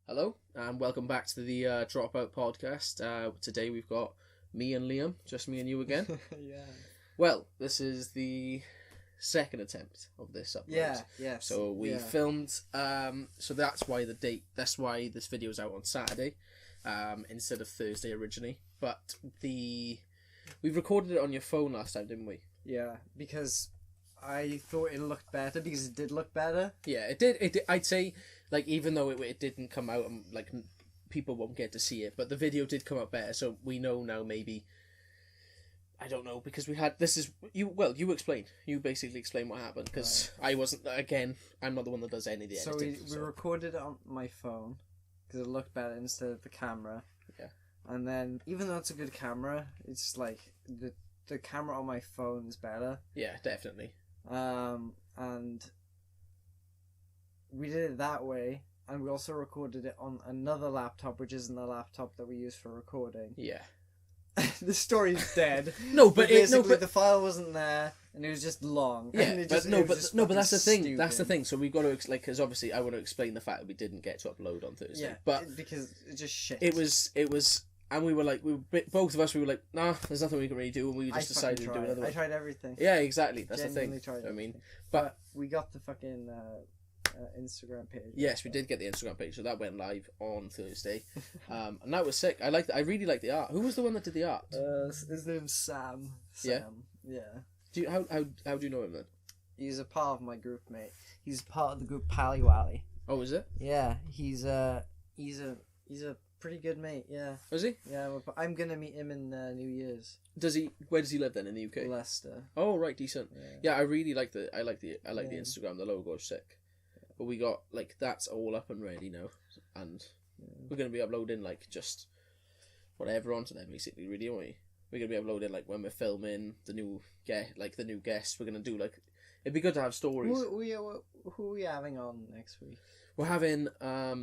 Hello, and welcome back to the Dropout podcast. Today we've got me and Liam, just me and you again. Yeah. Well, this is the second attempt of this upload. Yeah, yes. So we filmed, so that's why that's why this video is out on Saturday, instead of Thursday originally. But we recorded it on your phone last time, didn't we? Yeah, because I thought it looked better, because it did look better. Yeah, it did. I'd say, like, even though it didn't come out, and like people won't get to see it, but the video did come out better. So we know now. Maybe I don't know, because we had you explain. You basically explain what happened, because I wasn't. Again, I'm not the one that does any of the editing. So we recorded it on my phone because it looked better instead of the camera. Yeah. And then, even though it's a good camera, it's like the camera on my phone is better. Yeah, definitely. And we did it that way, and we also recorded it on another laptop, which isn't the laptop that we use for recording. Yeah. The story's dead. No, but the file wasn't there, and it was just long. Yeah, and but that's the thing. Stupid. That's the thing. So we've got to because obviously I want to explain the fact that we didn't get to upload on Thursday. Yeah, but because it just shit. It was, and we were like, both of us, we were like, nah, there's nothing we can really do, and we just decided to do another one. I tried everything. Yeah, exactly. That's Genuinely the thing. tried I mean, but we got the fucking Instagram page. Yes, we did get the Instagram page, so that went live on Thursday, and that was sick. I really liked the art. Who was the one that did the art? His name's Sam. Yeah. Yeah. How do you know him then? He's a part of my group, mate. He's part of the group Pally. Oh, is it? Yeah, he's a pretty good mate. Yeah. Is he? Yeah, I'm gonna meet him in New Year's. Where does he live then, in the UK? Leicester. Oh, right, decent. Yeah, I really like the Instagram. The logo is sick. But we got that's all up and ready now, and we're gonna be uploading just whatever onto there basically. Really, aren't we? We're gonna be uploading when we're filming the new guests. We're gonna do it'd be good to have stories. Who are we having on next week? We're having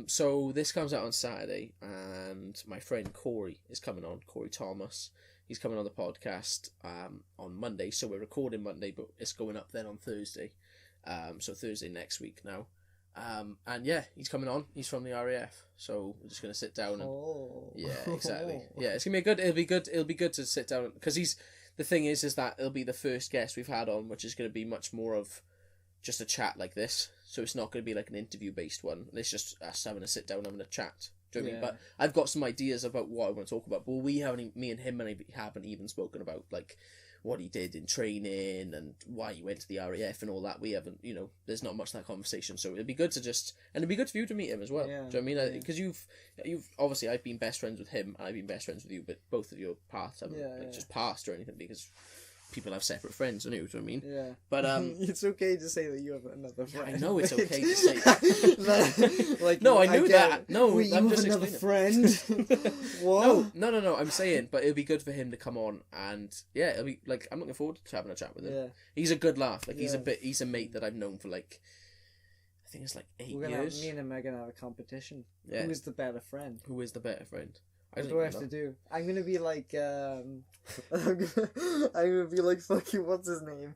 so this comes out on Saturday, and my friend Corey is coming on. Corey Thomas, he's coming on the podcast on Monday. So we're recording Monday, but it's going up then on Thursday. So Thursday next week now. And yeah, he's coming on. He's from the RAF, so we're just gonna sit down and yeah, exactly. Yeah, it's gonna be good. It'll be good to sit down, because the thing is that it'll be the first guest we've had on, which is gonna be much more of just a chat like this. So it's not gonna be like an interview based one. It's just us having a sit down, having a chat. Do you know what I mean? But I've got some ideas about what I want to talk about. But me and him haven't even spoken about what he did in training and why he went to the RAF and all that. We haven't, there's not much of that conversation. So it'd be good to it'd be good for you to meet him as well. Yeah, do you know what I mean? Because you've obviously, I've been best friends with him and I've been best friends with you, but both of your paths haven't just passed or anything, because people have separate friends, don't you? Do you know what I mean? Yeah. But it's okay to say that you have another friend. I know it's okay to say that. No, I knew that. No, I'm just another friend. What? No. I'm saying, but it'll be good for him to come on, and yeah, it'll be I'm looking forward to having a chat with him. Yeah. He's a good laugh. He's a mate that I've known for I think it's 8 years. Me and him are gonna have a competition. Yeah. Who is the better friend? Who is the better friend? What do I have to do? I'm gonna be I'm gonna be fucking, what's his name?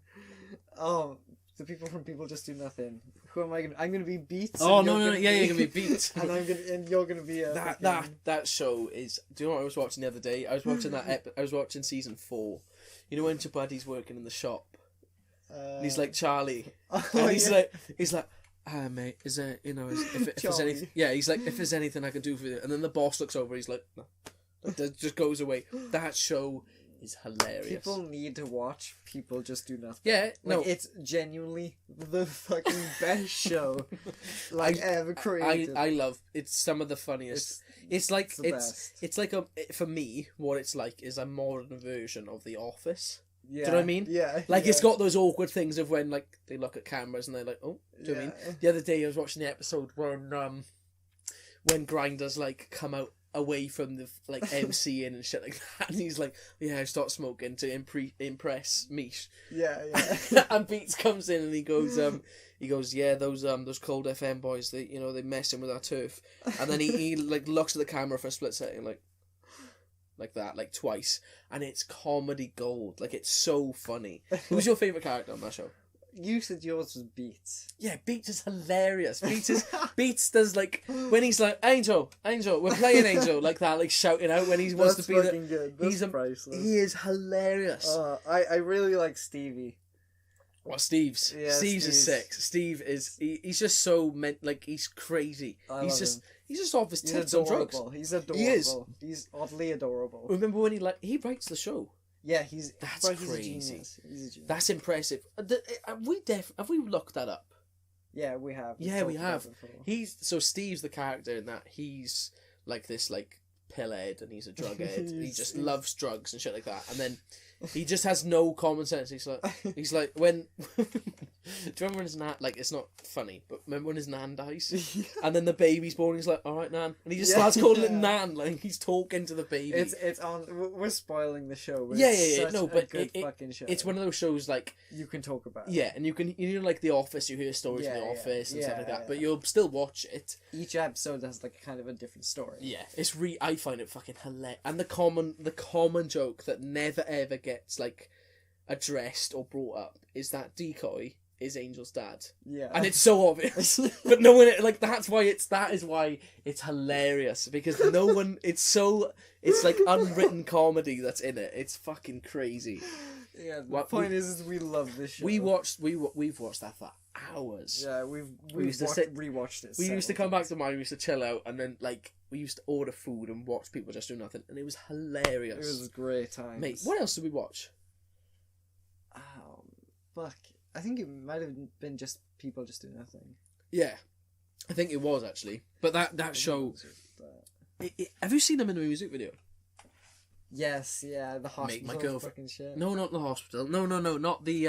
Oh, the people from People Just Do Nothing. Who am I gonna? I'm gonna be Beats. Oh no, yeah, you're gonna be Beats. and you're gonna be that show is. Do you know what I was watching the other day? I was watching I was watching season 4. You know when your buddy's working in the shop, and he's like Charlie, and he's like. Ah, mate, is there, if there's anything, yeah, he's like, if there's anything I can do for you, and then the boss looks over, he's like, no, that just goes away. That show is hilarious. People need to watch People Just Do Nothing. Yeah, no, it's genuinely the fucking best show ever created. I love it's some of the funniest. It's for me, what it's like is a modern version of The Office. Yeah. Do you know what I mean? Yeah. It's got those awkward things of when they look at cameras and they're like, oh, do you know what I mean? The other day I was watching the episode when Grinders come out away from the MCing and shit like that, and he's like, yeah, I stopped smoking to impress Mish. Yeah. And Beats comes in and he goes, yeah, those cold FM boys, they messing with our turf. And then he looks at the camera for a split second like that, twice, and it's comedy gold. It's so funny. Who's your favourite character on that show? You said yours was Beats. Yeah, Beats is hilarious. Beats does like when he's like Angel, we're playing Angel like that, like shouting out when he wants to be fucking good. That's priceless. He is hilarious. I really like Stevie. What Steve's? Yeah, Steve's is sick. Steve is he's just so like he's crazy. He's just off his tits on drugs. He's adorable. He is. He's oddly adorable. Remember when he writes the show? Yeah, that's crazy. crazy. He's a genius. That's impressive. Have we looked that up? Yeah, we have. Yeah, we have. Steve's the character in that. He's like this like pillhead and he's a drug head. He just loves drugs and shit like that. And then he just has no common sense. He's like when do you remember when his nan, like it's not funny, but remember when his nan dies? And then the baby's born, he's like, alright nan, and he just starts calling it nan, like he's talking to the baby. It's on, we're spoiling the show, but fucking show. It's one of those shows like you can talk about. Yeah, and you know like The Office, you hear stories from The Office and stuff like that, but you'll still watch it. Each episode has like kind of a different story. Yeah, I find it fucking hilarious. And the common joke that never ever gets like addressed or brought up is that Decoy is Angel's dad. Yeah. And it's so obvious. But no one like that is why it's hilarious, because no one it's like unwritten comedy that's in it. It's fucking crazy. Yeah, the point is we love this show. We've watched that for hours. Yeah, we used to rewatched it. We used to come back to mine, we used to chill out, and then like we used to order food and watch people just do nothing, and it was hilarious. It was a great time. Mate, what else did we watch? Fuck. I think it might have been just people just do nothing. Yeah, I think it was actually. But that show. Have you seen them in the music video? Yes, yeah, the hospital. Mate, my girlfriend. Fucking shit. No, not the hospital. No, not the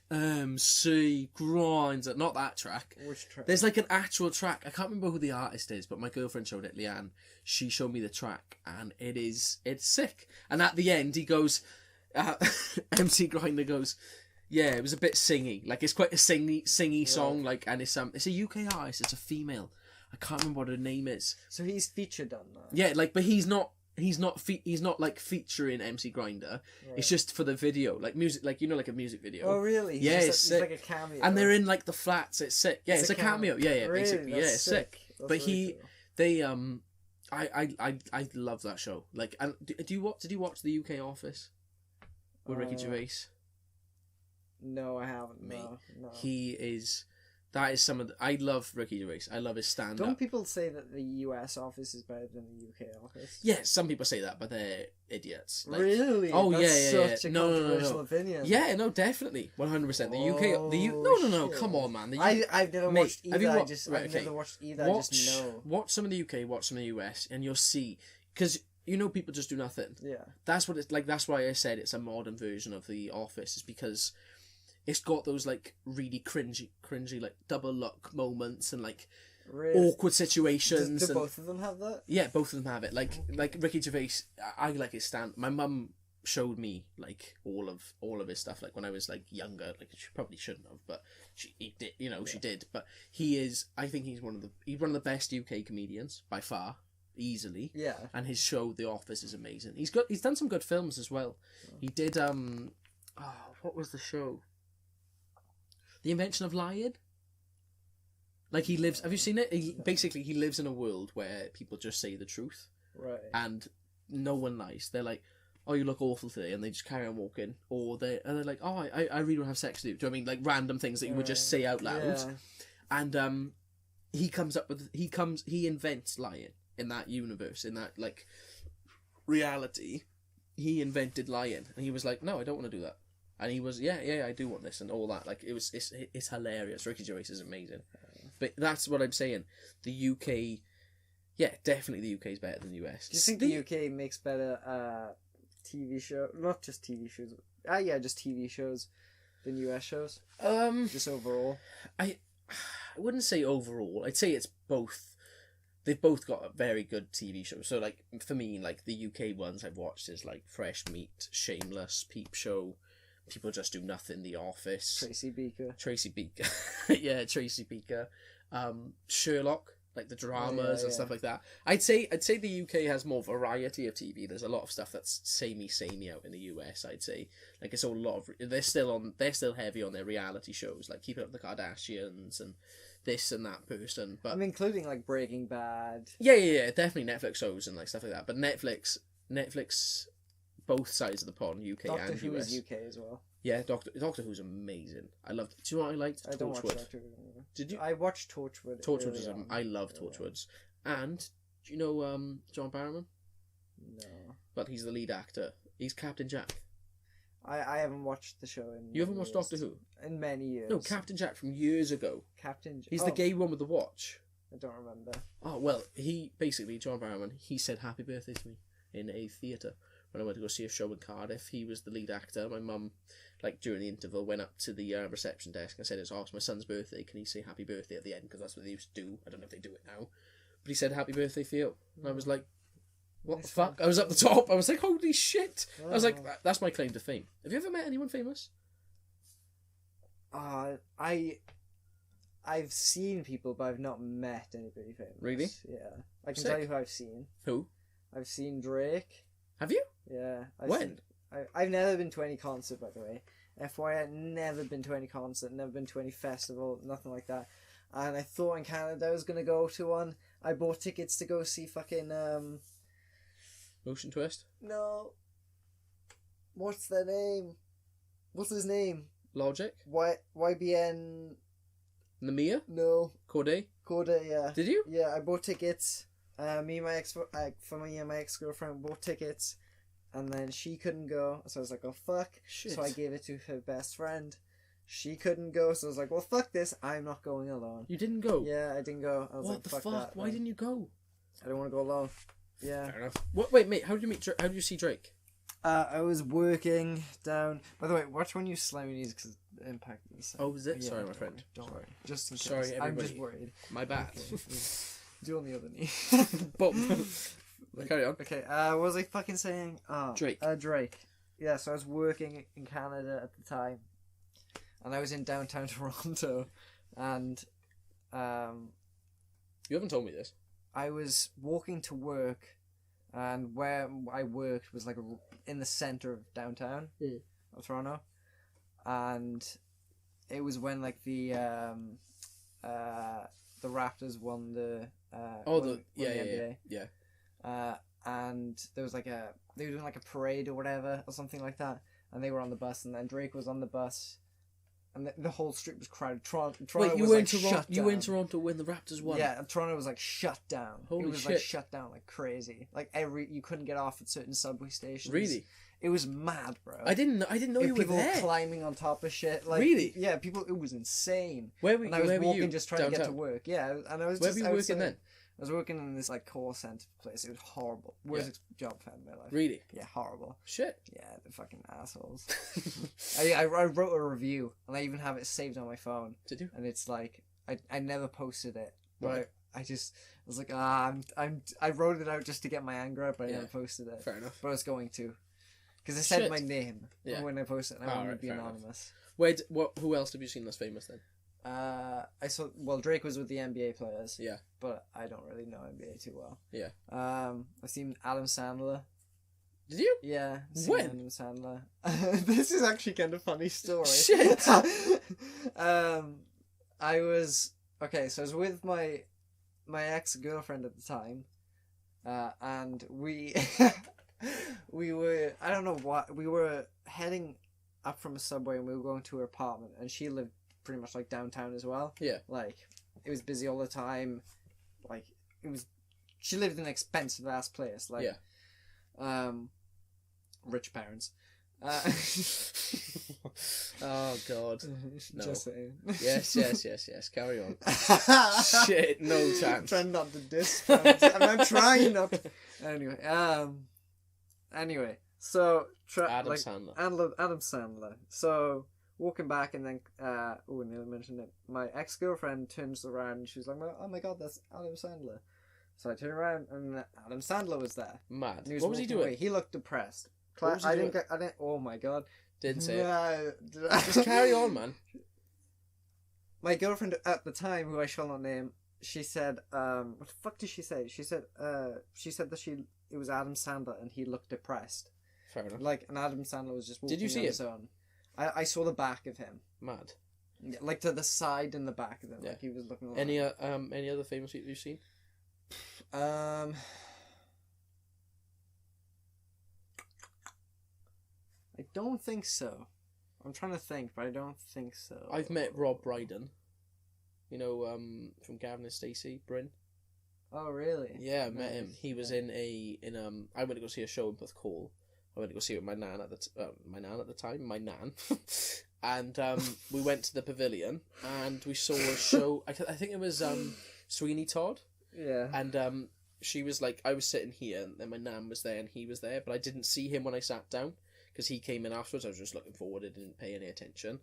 MC grinds. Not that track. Which track? There's like an actual track. I can't remember who the artist is, but my girlfriend showed it. Leanne. She showed me the track, and it's sick. And at the end, he goes, MC Grinder goes, yeah, it was a bit singy. Like it's quite a singy song. Like, and it's a UK artist. It's a female. I can't remember what her name is. So he's featured on that. Yeah, like, but he's not like featuring MC Grinder. Right. It's just for the video, like music, like like a music video. Oh really? It's like a cameo. And they're in like the flats. It's sick. Yeah, it's a cameo. Yeah, really? Basically, That's it's sick. That's but really cool. They I love that show. Like, and did you watch the UK Office with Ricky Gervais? No, I haven't. Mate, no. That is some of I love Ricky Gervais. I love his stand-up. Don't people say that the US office is better than the UK office? Yeah, some people say that, but they're idiots. Like, really? Oh, That's yeah. Such a controversial opinion. Yeah, no, definitely, 100%. The UK, no, come on, man. I've never watched either. I've never watched either. I just know. Watch some of the UK, watch some of the US, and you'll see, because people just do nothing. Yeah. That's what it's like. That's why I said it's a modern version of The Office, is because it's got those like really cringy like double look moments and like awkward situations. Do both of them have that? Yeah, both of them have it. Like Ricky Gervais, I like his stand. My mum showed me like all of his stuff. Like when I was like younger, like she probably shouldn't have, but she did. She did. But I think he's one of the best UK comedians by far, easily. Yeah. And his show The Office is amazing. He's done some good films as well. He did what was the show? The Invention of Lying. Like he lives. Have you seen it? He lives in a world where people just say the truth, right? And no one lies. They're like, "Oh, you look awful today," and they just carry on walking. Or they're like, "Oh, I really want to have sex with you." Do you know what I mean? Like random things that you would just say out loud. Yeah. And he invents lying in that universe, in that like reality. He invented lying, and he was like, "No, I don't want to do that." And he was, yeah, I do want this and all that. Like it's hilarious. Ricky Gervais is amazing. But that's what I'm saying. The UK, yeah, definitely the UK is better than the US. Do you think the UK makes better TV show? Not just TV shows. Just TV shows than US shows. Just overall. I wouldn't say overall. I'd say it's both. They've both got a very good TV shows. So like for me, like the UK ones I've watched is like Fresh Meat, Shameless, Peep Show. People Just Do Nothing, The Office. Tracy Beaker. Yeah, Tracy Beaker. Sherlock. like the dramas and yeah. stuff like that. I'd say the UK has more variety of TV. There's a lot of stuff that's samey out in the US. I'd say like it's all a lot of they're still heavy on their reality shows, like Keeping Up with the Kardashians and this and that person. But I'm including like Breaking Bad. yeah, definitely Netflix shows and like stuff like that. But Netflix, both sides of the pond, UK Doctor and Who US. is UK as well. Yeah, Doctor Who's amazing. I loved. Do you know what I liked? I don't watch Torchwood. Doctor Who. Did you? I watched Torchwood. Torchwood early is. on. I love Torchwood's. And do you know John Barrowman? No. But he's the lead actor. He's Captain Jack. I haven't watched the show in. You haven't watched years. Doctor Who? In many years. No, Captain Jack from years ago. He's the oh, gay one with the watch. I don't remember. Oh well, he basically John Barrowman. He said happy birthday to me in a theatre when I went to go see a show in Cardiff. He was the lead actor. My mum, like during the interval, went up to the reception desk and said, "It's my son's birthday. Can he say happy birthday at the end? Because that's what they used to do. I don't know if they do it now." But he said happy birthday, Theo. And I was like, what the fuck? I was up the top. I was like, holy shit. I was like, that's my claim to fame. Have you ever met anyone famous? I've seen people, but I've not met anybody famous. Really? Yeah. I can Sick. tell you who I've seen. Who? I've seen Drake. Have you? Yeah. When? I've never been to any concert, by the way. FYI, never been to any concert, never been to any festival, nothing like that. And I thought in Canada I was going to go to one. I bought tickets to go see fucking... Motion Twist? No. What's their name? What's his name? Logic? YBN... Namia? No. Corday? Corday, yeah. Did you? Yeah, I bought tickets. For me and my ex-girlfriend bought tickets. And then she couldn't go. So I was like, oh, fuck. Shit. So I gave it to her best friend. She couldn't go. So I was like, well, fuck this. I'm not going alone. You didn't go? Yeah, I didn't go. I was what like, the fuck fuck? that. Why didn't you go? I don't want to go alone. Yeah. Fair enough. Wait, mate, how did you see Drake? I was working down... By the way, watch when you slam your knees because it impacted the sound. Oh, was it? Yeah, Sorry, my friend. Don't worry. Just in case. Sorry, everybody. I'm just worried. My bad. Okay. Do on the other knee. Boom. Carry on. Okay, what was I fucking saying? Drake. Drake. Yeah, so I was working in Canada at the time. And I was in downtown Toronto. And You haven't told me this. I was walking to work. And where I worked was like in the centre of downtown of Toronto. And it was when like the Raptors won the NBA. Yeah. And there was like they were doing like a parade or whatever or something like that, and they were on the bus, and then Drake was on the bus, and the whole street was crowded. Toronto Wait, you was were like in Toronto? shut You were in down. Toronto when the Raptors won? Yeah, and Toronto was like shut down. Holy it was shit. like shut down like crazy. Like you couldn't get off at certain subway stations. Really? It was mad, bro. I didn't know you were people there. climbing on top of shit. Like, Really? Yeah, people. It was insane. Where were And I was where walking were you? just trying to get to work. Yeah, and I was. Where just were you working outside. then? I was working in this like call center place. It was horrible. Worst job I've had in my life. Really? Yeah, horrible. Shit. Yeah, the fucking assholes. I wrote a review and I even have it saved on my phone. Did you? And it's like I never posted it, Why? but I was like I wrote it out just to get my anger out, but I never posted it. Fair enough. But I was going to, because I said Shit. my name when I posted it. And I wanted to be fair enough. anonymous. Who else have you seen that's famous then? I saw. Well, Drake was with the NBA players. Yeah. But I don't really know NBA too well. Yeah. I've seen Adam Sandler. Did you? Yeah. I've seen When? Adam Sandler. This is actually kind of funny story. Shit. I was so I was with my ex-girlfriend at the time, and we we were we were heading up from a subway and we were going to her apartment, and she lived pretty much like downtown as well. Yeah. Like it was busy all the time. Like she lived in an expensive ass place. Like rich parents. Oh god. No. Just saying. Yes. Carry on. Shit, no chance. Trying not to diss friends. I'm trying not to. Anyway, so Adam Sandler. Adam Sandler. So walking back, and then nearly mentioned it. My ex-girlfriend turns around and she's like, "Oh my god, that's Adam Sandler." So I turn around and Adam Sandler was there. Mad. And What was he walking doing? away. He looked depressed. What was he doing? I didn't. Oh my god. Didn't say it. No. Just carry on, man. My girlfriend at the time, who I shall not name, she said, what the fuck did she say? She said that it was Adam Sandler and he looked depressed. Fair enough. Like, and Adam Sandler was just walking Did you see on his own. I saw the back of him. Mad. Yeah, like to the side and the back of him. Yeah. Like he was looking like Any other famous people you've seen? I don't think so. I'm trying to think, but I don't think so. I've met Rob Brydon. You know, from Gavin and Stacey, Bryn. Oh really? Yeah, I met him. He was in I went to go see a show in Porthcawl. I went to go see it with my nan at the time, and we went to the pavilion and we saw a show. I think it was Sweeney Todd. Yeah. And she was like, I was sitting here, and then my nan was there, and he was there, but I didn't see him when I sat down because he came in afterwards. I was just looking forward. I didn't pay any attention,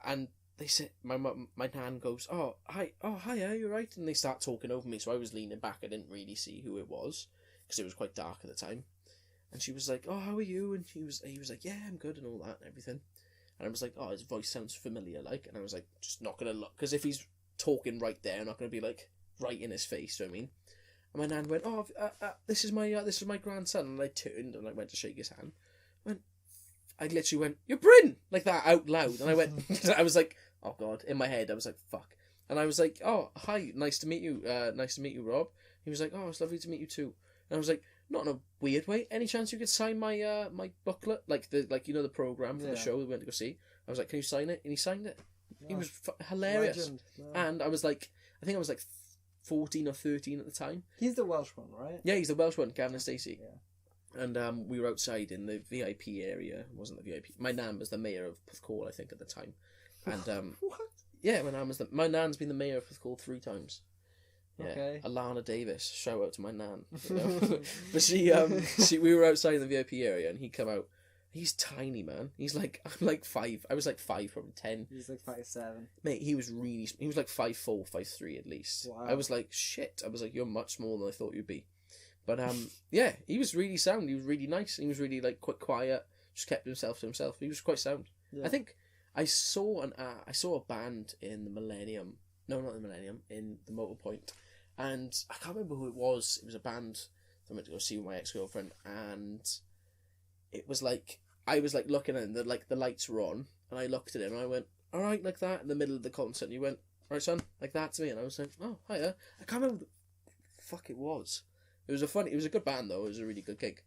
and they said my nan goes, "Oh hi, are you right?" And they start talking over me, so I was leaning back. I didn't really see who it was because it was quite dark at the time. And she was like, "Oh, how are you?" And he was like, "Yeah, I'm good," and all that and everything. And I was like, "Oh, his voice sounds familiar," like, and I was like, just not gonna look, because if he's talking right there, I'm not gonna be like right in his face. Do you know what I mean? And my nan went, "Oh, this is my grandson," and I turned and I went to shake his hand. I literally went, "You're Bryn!" like that out loud, and I went, I was like, oh god, in my head I was like, fuck, and I was like, "Oh, hi, nice to meet you, Rob." He was like, "Oh, it's lovely to meet you too," and I was like, not in a weird way. Any chance you could sign my my booklet, like the program for the show we went to go see? I was like, "Can you sign it?" And he signed it. He was hilarious. Legend. And I was like, I think I was like 14 or 13 at the time. He's the Welsh one, right? Yeah, he's the Welsh one, Gavin and Stacey. Yeah. And we were outside in the VIP area. It wasn't the VIP. My nan was the mayor of Porthcawl, I think, at the time. And what? yeah, my nan's been the mayor of Porthcawl 3 times. Yeah, Okay. Alana Davis. Shout out to my nan. You know? But we were outside in the VIP area, and he come out. He's tiny, man. He's like, I'm like 5. I was like 5, probably 10. He's like 5'7". Mate, he was like 5'4", 5'3" at least. Wow. I was like, shit. I was like, you're much smaller than I thought you'd be. But yeah, he was really sound. He was really nice. He was really like quite quiet. Just kept himself to himself. He was quite sound. Yeah. I think I saw a band in the Millennium. No, not the Millennium. In the Motor Point. And I can't remember who it was. It was a band that I went to go see with my ex-girlfriend, and it was like, I was like looking at it, and the lights were on, and I looked at him and I went, "All right," like that, in the middle of the concert, and he went, "All right, son," like that to me, and I was like, "Oh, hiya." I can't remember what the fuck it was. It was a good band though. It was a really good gig.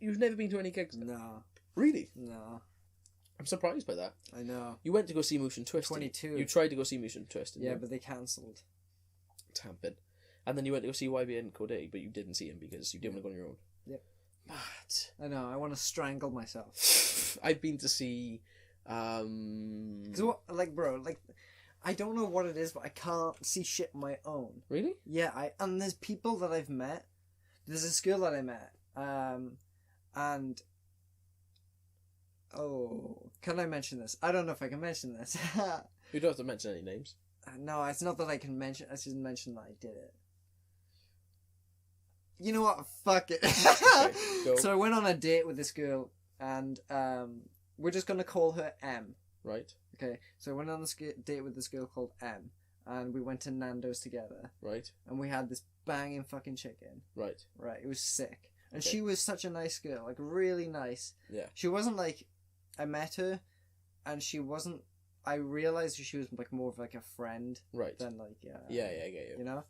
You've never been to any gigs? No. Really? No. I'm surprised by that. I know. You went to go see Motion Twist. 22. You tried to go see Motion Twist. Yeah, but they cancelled. Tampin. And then you went to go see YBN Corday, but you didn't see him because you didn't want to go on your own. Yep. Mad. I know. I want to strangle myself. I've been to see. Cause bro, I don't know what it is, but I can't see shit on my own. Really? Yeah, and there's people that I've met. There's this girl that I met, and can I mention this? I don't know if I can mention this. You don't have to mention any names. No, it's not that I can mention. I just mention that I did it. You know what? Fuck it. Okay, go. So I went on a date with this girl, and we're just gonna call her M. Right. Okay. So I went on a date with this girl called M, and we went to Nando's together. Right. And we had this banging fucking chicken. Right. Right. It was sick, and Okay. she was such a nice girl, like really nice. Yeah. She wasn't like, I met her, and she wasn't. I realized she was like more of like a friend Right. than like Yeah, I get you. you know,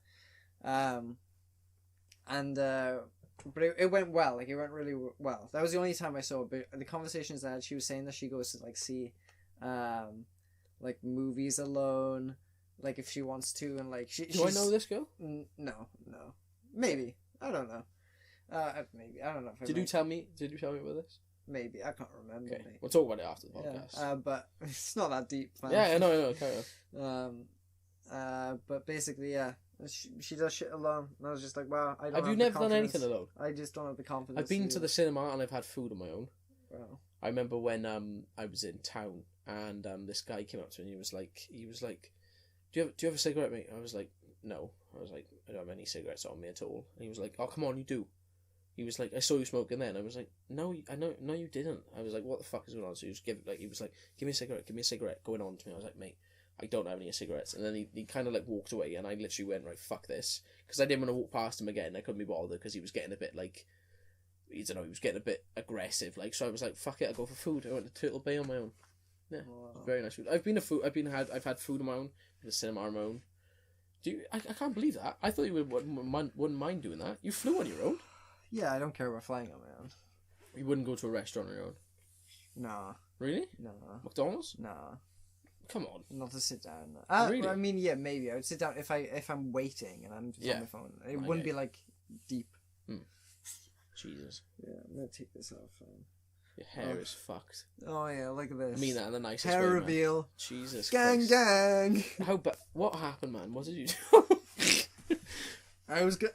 but it went well. Like it went really well. That was the only time I saw her. But the conversations I had, she was saying that she goes to like see, like movies alone, like if she wants to, and like Do I know this girl? No, maybe I don't know. Maybe I don't know. If Did you tell me about this? Maybe I can't remember. Okay, we'll talk about it after the podcast. Yeah, but it's not that deep. Man. Yeah, I know. Carry on. But basically, yeah, she does shit alone, and I was just like, wow, I don't. Have you the never done confidence. anything alone? I just don't have the confidence. I've been to the cinema and I've had food on my own. Wow. I remember when I was in town and this guy came up to me and he was like, do you have a cigarette, mate? I was like, no. I was like, I don't have any cigarettes on me at all. And he was like, oh, come on, you do. He was like, I saw you smoking then. I was like, no, no, you didn't. I was like, what the fuck is going on? So he was like, give me a cigarette, going on to me. I was like, mate, I don't have any cigarettes. And then he kind of like walked away, and I literally went, right, fuck this. Because I didn't want to walk past him again. I couldn't be bothered because he was getting a bit like, I don't know, he was getting a bit aggressive. Like, so I was like, fuck it, I'll go for food. I went to Turtle Bay on my own. Yeah, Wow. very nice food. I've had food on my own, been to cinema on my own. I can't believe that. I thought you wouldn't mind doing that. You flew on your own. Yeah, I don't care about flying on my own. You wouldn't go to a restaurant on your own. Nah. Really? Nah. McDonald's? Nah. Come on. Not to sit down. Really? I mean, yeah, maybe I would sit down if I'm waiting and I'm just on my phone. It wouldn't be like deep. Jesus. Yeah, I'm gonna take this off. Your hair is fucked. Oh yeah, look at this. I mean that in the nicest hair way, reveal. Man. Jesus gang Christ. gang. What happened, man? What did you do?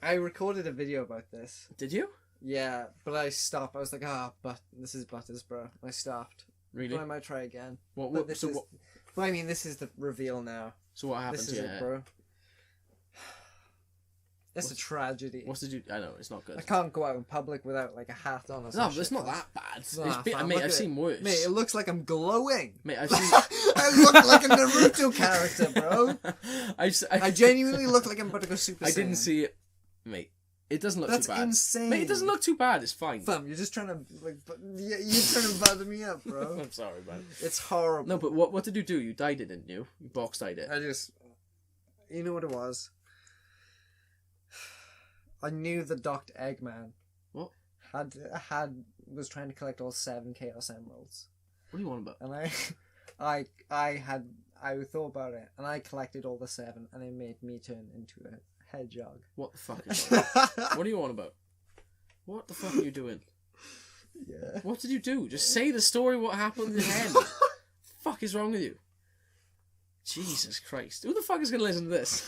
I recorded a video about this. Did you? Yeah, but I stopped. I was like, but this is butters, bro. I stopped. Really? But I might try again. What? But I mean, this is the reveal now. So what happened This to is your it, hair? bro. It's a tragedy. What did you? I know it's not good. I can't go out in public without like a hat on or something. No, but it's not that bad. Nah, Mate, I've seen worse. Mate, it looks like I'm glowing. Mate, I've seen. I look like a Naruto character, bro. I genuinely look like I'm about to go Super Saiyan. I didn't see it, mate. It doesn't look That's too bad. That's insane. Mate, it doesn't look too bad. It's fine. Fam, you're just trying to you're trying to bother me up, bro. I'm sorry, man. It's horrible. No, but what did you do? You dyed it, didn't you? You box dyed it. You know what it was? I knew the Dr. Eggman. What? Was trying to collect all 7 Chaos Emeralds. What do you want about? And I thought about it, and I collected all the 7, and it made me turn into a hedgehog. What the fuck is that? What do you want about? What the fuck are you doing? Yeah. What did you do? Just say the story. What happened in your head? Fuck is wrong with you? Jesus Christ! Who the fuck is gonna listen to this?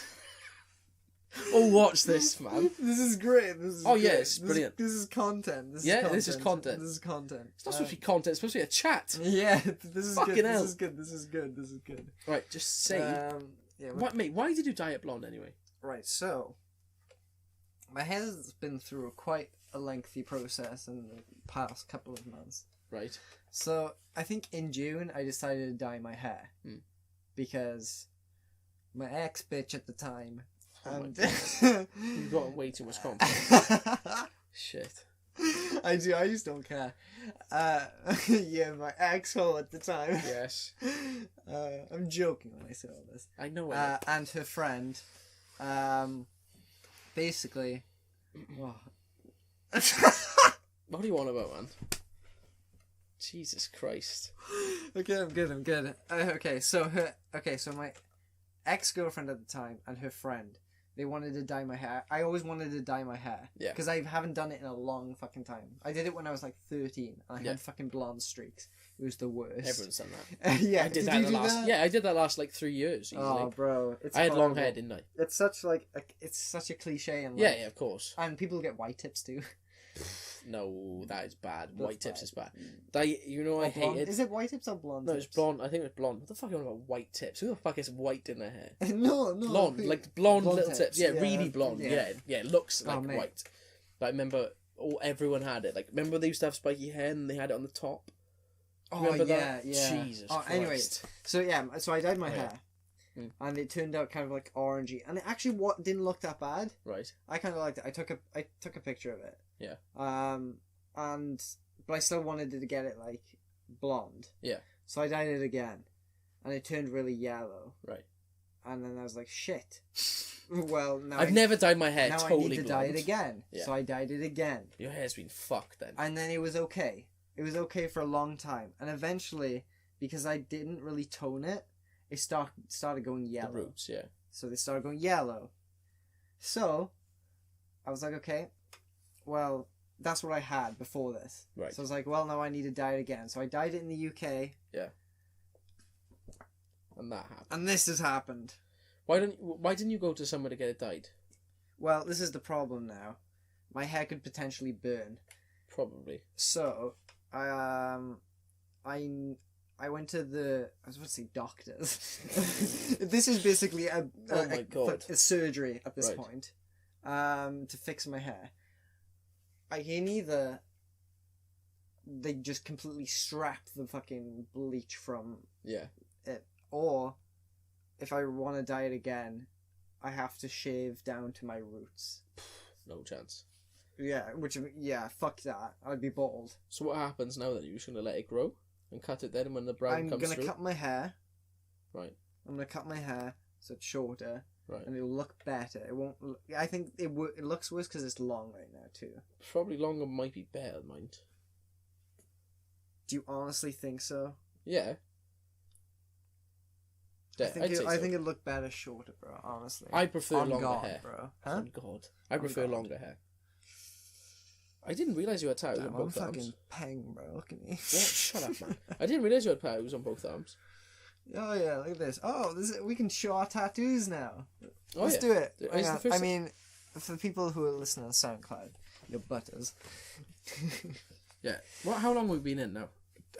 Or watch this, man? This is great. Yeah, it's brilliant. This is content. This is content. This is content. It's not supposed to be content. It's supposed to be a chat. Yeah, this is Fucking good. hell. This is good. Right, just say. Yeah. What, mate? Why did you dye it blonde anyway? Right, so my hair has been through quite a lengthy process in the past couple of months. Right. So I think in June I decided to dye my hair because my ex bitch at the time. You've got way too much content. Shit. I do. I just don't care. Yeah, my ex-hole at the time. Yes. I'm joking when I say all this. I know it. And her friend, basically. Oh. What do you want about, man? Jesus Christ. Okay, I'm good. Okay, so my ex-girlfriend at the time and her friend, they wanted to dye my hair. I always wanted to dye my hair. Yeah. Because I haven't done it in a long fucking time. I did it when I was like 13. And I had fucking blonde streaks. It was the worst. Everyone's done that. Yeah. I did that Yeah, I did that last like 3 years. Easily. Oh, bro. I had long hair, didn't I? It's such it's such a cliche. And yeah, of course. And people get white tips too. No, that is bad. That's white tips bad. is bad. I hate it. Is it white tips or blonde No, tips? it's blonde. I think it's blonde. What the fuck are you on about white tips? Who the fuck is white in their hair? No. Blonde, like blonde little tips. Yeah, Yeah, really blonde. Yeah, it looks like mate. white. But I remember everyone had it. Like, remember they used to have spiky hair and they had it on the top? Oh, Remember yeah, that? yeah. Jesus Oh, Christ. anyway, so I dyed my hair. Mm. And it turned out kind of like orangey. And it actually didn't look that bad. Right. I kind of liked it. I took a picture of it. Yeah. But I still wanted to get it like blonde. Yeah. So I dyed it again, and it turned really yellow. Right. And then I was like, shit. Well, now I've never dyed my hair now totally I need to blonde. dye it again. Yeah. So I dyed it again. Your hair's been fucked then. And then it was okay. It was okay for a long time, and eventually, because I didn't really tone it, it started going yellow. The roots, yeah. So they started going yellow. So I was like, okay, well, that's what I had before this. Right. So I was like, well, now I need to dye it again. So I dyed it in the UK. Yeah. And that happened. And this has happened. Why didn't you go to somewhere to get it dyed? Well, this is the problem now. My hair could potentially burn. Probably. So, I went to I was about to say doctors. This is basically a surgery at this point. To fix my hair. I can either they just completely strap the fucking bleach from it, or if I want to dye it again, I have to shave down to my roots. No chance. Yeah, fuck that. I'd be bald. So what happens now then? You're just going to let it grow and cut it then when the brown comes through? I'm going to cut my hair. Right. I'm going to cut my hair so it's shorter. Right. And it'll look better. It won't. I think it looks worse because it's long right now too. Probably longer might be better, mind. Do you honestly think so? Yeah. I think it'd look better shorter, bro. Honestly. I prefer longer hair, bro. Huh? On God. I prefer longer hair. I didn't realise you had tattoos on both arms. I'm fucking peng, bro. Look at me. What? Shut up, man. I didn't realise you had tattoos on both arms. Oh yeah, look at this. Oh, we can show our tattoos now. Oh, Let's do it. I mean, for the people who are listening on SoundCloud, your butters. Yeah. How long have we been in now?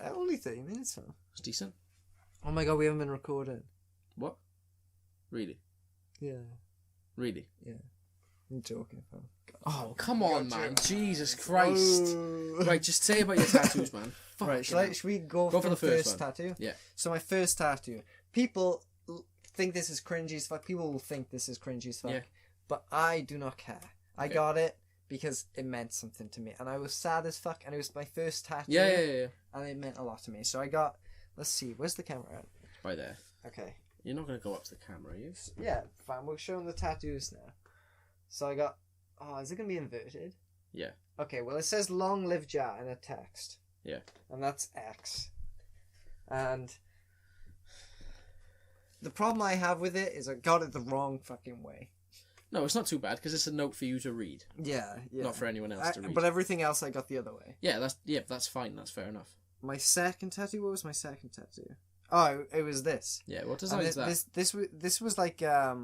Only 30 minutes, though. It's decent. Oh my god, we haven't been recording. What? Really? Yeah. Really? Yeah. I'm joking, fam. Oh, come on, man. Jesus Christ. Oh. Right, just say about your tattoos, man. Right, should we go for the first tattoo? Yeah. So my first tattoo. People think this is cringy as fuck. People will think this is cringy as fuck. Yeah. But I do not care. I got it because it meant something to me. And I was sad as fuck. And it was my first tattoo. Yeah. And it meant a lot to me. So I got... Let's see. Where's the camera at? Right there. Okay. You're not going to go up to the camera, are you? Yeah, fine. We'll show them the tattoos now. So I got... Oh, is it going to be inverted? Yeah. Okay, well, it says Long Live Ja in a text. Yeah. And that's X. And the problem I have with it is I got it the wrong fucking way. No, it's not too bad because it's a note for you to read. Yeah. Not for anyone else to read. But everything else I got the other way. Yeah, that's fine. That's fair enough. My second tattoo. What was my second tattoo? Oh, it was this. Yeah. What design is that? This was like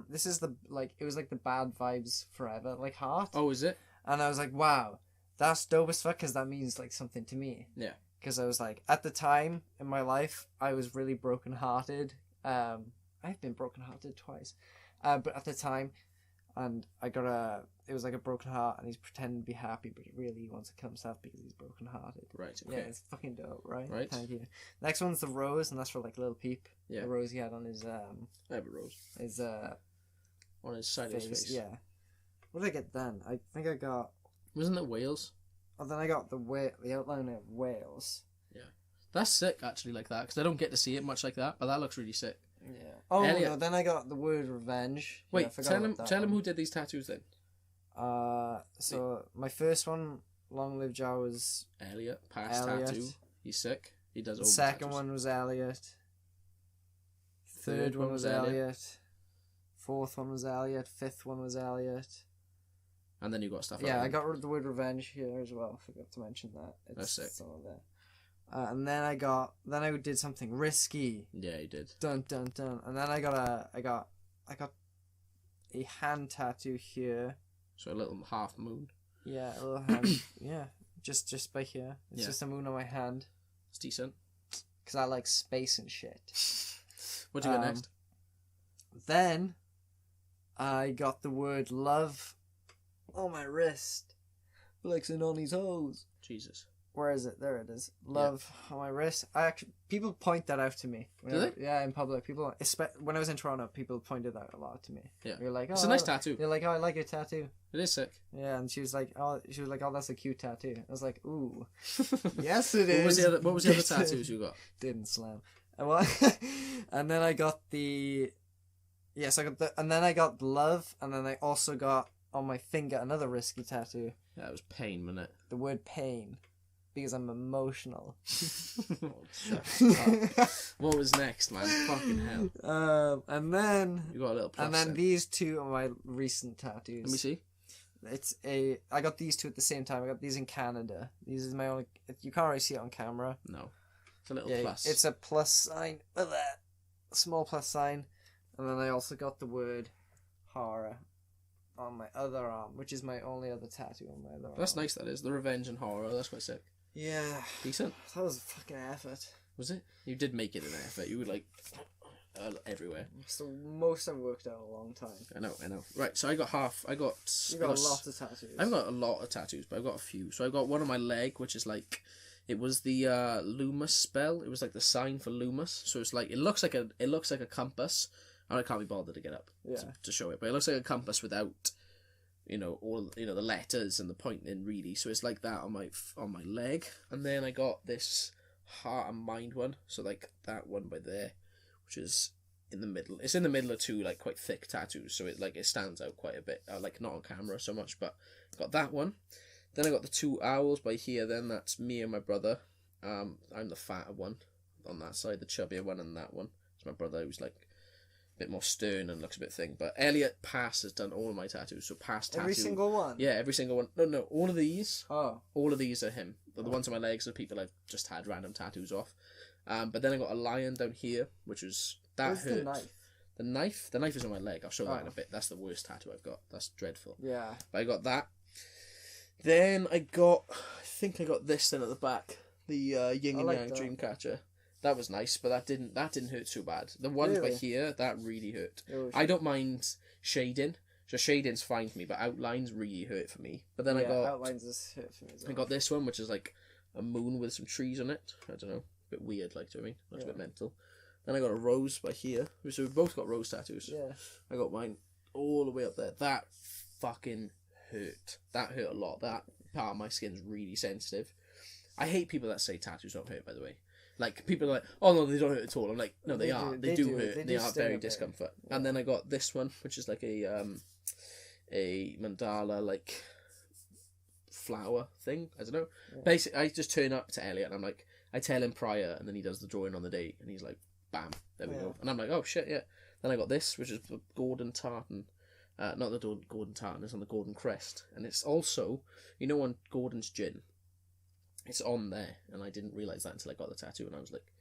this is the it was like the Bad Vibes Forever heart. Oh, is it? And I was like, wow, that's dope as fuck because that means like something to me. Yeah. Because I was like, at the time in my life, I was really brokenhearted. I've been brokenhearted twice, but at the time, and it was like a broken heart, and he's pretending to be happy, but really he wants to kill himself because he's brokenhearted. Right. Okay. Yeah, it's fucking dope, right? Right. Thank you. Next one's the rose, and that's for like Little Peep. Yeah. The rose he had on his I have a rose. His on his side face. of his face. Yeah. What did I get then? I think I got. Wasn't it Wales? Oh, then I got the outline of Wales. Yeah. That's sick, actually, like that, because I don't get to see it much like that, but that looks really sick. Yeah. Oh, Elliot. No, then I got the word revenge. Wait, tell him who did these tattoos then. So my first one, Long Live Ja, was Elliot, past tattoo. He's sick. He does all the second one was Elliot. Third one was Elliot. Fourth one was Elliot. Fifth one was Elliot. And then you got stuff. Yeah, I got the word revenge here as well. Forgot to mention that. That's sick. Some of that. And then I did something risky. Yeah, you did. Dun dun dun. And then I got a hand tattoo here. So a little half moon. Yeah, a little hand. Yeah, just by here. It's just a moon on my hand. It's decent. Because I like space and shit. What'd you get next? Then I got the word love on my wrist. Flexing on his hose. Jesus. Where is it? There it is. Love on my wrist. People point that out to me. Do they? Yeah, in public. People, when I was in Toronto, people pointed that a lot to me. Yeah. You're like, oh, it's a nice tattoo. They're like, oh, I like your tattoo. It is sick. Yeah, and she was like, oh, that's a cute tattoo. I was like, ooh, yes, it is. What was the other tattoos you got? Didn't slam. And then I got and then I got love, and then I also got on my finger another risky tattoo. Yeah, it was pain, wasn't it? The word pain. Because I'm emotional. What was next, man? Fucking hell. And then you got a little plus. And then these two are my recent tattoos. Let me see. I got these two at the same time. I got these in Canada. These is my only. You can't really see it on camera. No. It's a little plus. It's a plus sign. A small plus sign. And then I also got the word horror on my other arm, which is my only other tattoo on my other arm. That's nice, that is. The revenge and horror. That's quite sick. Yeah. Decent. That was a fucking effort. Was it? You did make it an effort. You were like everywhere. It's the most I've worked out in a long time. I know. Right, so I got half. You got a lot of tattoos. I've got a lot of tattoos, but I've got a few. So I got one on my leg, which is like, it was the Loomis spell. It was like the sign for Loomis. So it's like it looks like a compass, and I can't be bothered to get up Yeah. to show it. But it looks like a compass without, all the letters and the pointing really. So it's like that on my leg, and then I got this heart and mind one. So like that one by there, which is in the middle. It's in the middle of two like quite thick tattoos, so it stands out quite a bit. Like not on camera so much, but got that one. Then I got the two owls by here. Then that's me and my brother. I'm the fatter one on that side, the chubbier one, and that one. It's my brother who's like a bit more stern and looks a bit thing. But Elliot Pass has done all of my tattoos. So Pass tattoo. Every single one? Yeah, every single one. No, all of these. Oh. All of these are him. The ones on my legs are people I've just had random tattoos off. But then I got a lion down here, which was... That Where's hurt. the knife? The knife? The knife is on my leg. I'll show that in a Oh. bit. That's the worst tattoo I've got. That's dreadful. Yeah. But I got that. Then I think I got this then at the back. The yin and like yang that. Dreamcatcher. That was nice, but that didn't hurt too bad. The ones by Really? here, that really hurt. Oh, I don't mind shading. So shading's fine for me, but outlines really hurt for me. But then I got outlines is hit for me as well. I got this one, which is like a moon with some trees on it. I don't know. A bit weird, like, do you know what I mean? Looks a bit mental. Then I got a rose by here. So we've both got rose tattoos. Yeah. I got mine all the way up there. That fucking hurt. That hurt a lot. That part of my skin's really sensitive. I hate people that say tattoos don't hurt, by the way. Like, people are like, oh no, they don't hurt at all. I'm like, no, they are. They do hurt. They are sting very a bit. discomfort. Yeah. And then I got this one, which is like a mandala, like, flower thing. I don't know. Yeah. Basically, I just turn up to Elliot and I'm like, I tell him prior, and then he does the drawing on the day, and he's like, bam, there we go. And I'm like, oh shit, yeah. Then I got this, which is the Gordon Tartan. Not the Gordon Tartan, it's on the Gordon Crest. And it's also, on Gordon's gin, it's on there, and I didn't realise that until I got the tattoo, and I was like,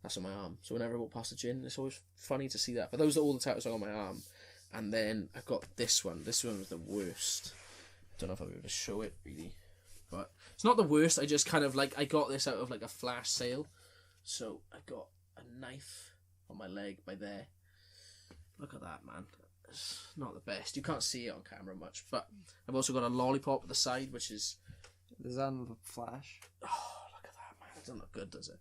that's on my arm. So whenever I walk past the gin, it's always funny to see that. But those are all the tattoos I got on my arm. And then I got this one. This one was the worst. Don't know if I'll be able to show it, really. But it's not the worst, I just kind of like, I got this out of like a flash sale. So I got a knife on my leg by there. Look at that, man. It's not the best. You can't see it on camera much. But I've also got a lollipop at the side, which is... Is that another flash? Oh, look at that, man. It doesn't look good, does it?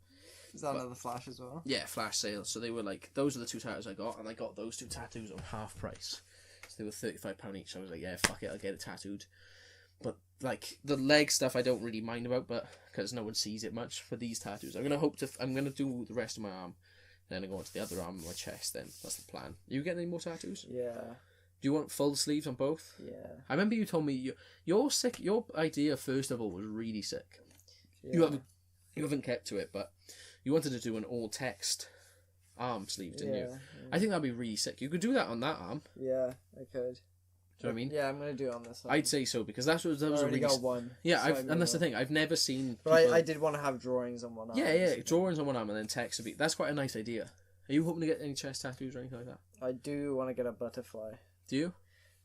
Is that another flash as well? Yeah, flash sale. So they were like, those are the two tattoos I got, and I got those two tattoos on half price. So they were £35 each. So I was like, yeah, fuck it, I'll get it tattooed. But like the leg stuff, I don't really mind about, but because no one sees it much. For these tattoos, I'm gonna do the rest of my arm, then I go on to the other arm, my chest. Then that's the plan. You getting any more tattoos? Yeah. Do you want full sleeves on both? Yeah. I remember you told me you're sick. Your idea first of all was really sick. Yeah. You haven't kept to it, but you wanted to do an all text arm sleeve, didn't you? Yeah. I think that'd be really sick. You could do that on that arm. Yeah, I could. Do you know what I mean? Yeah, I'm gonna do it on this one. I'd say so, because that was I a already really... got one. Yeah, so and that's the thing. I've never seen But people... I did want to have drawings on one arm. Yeah, drawings on one arm and then text a bit. That's quite a nice idea. Are you hoping to get any chest tattoos or anything like that? I do want to get a butterfly. Do you?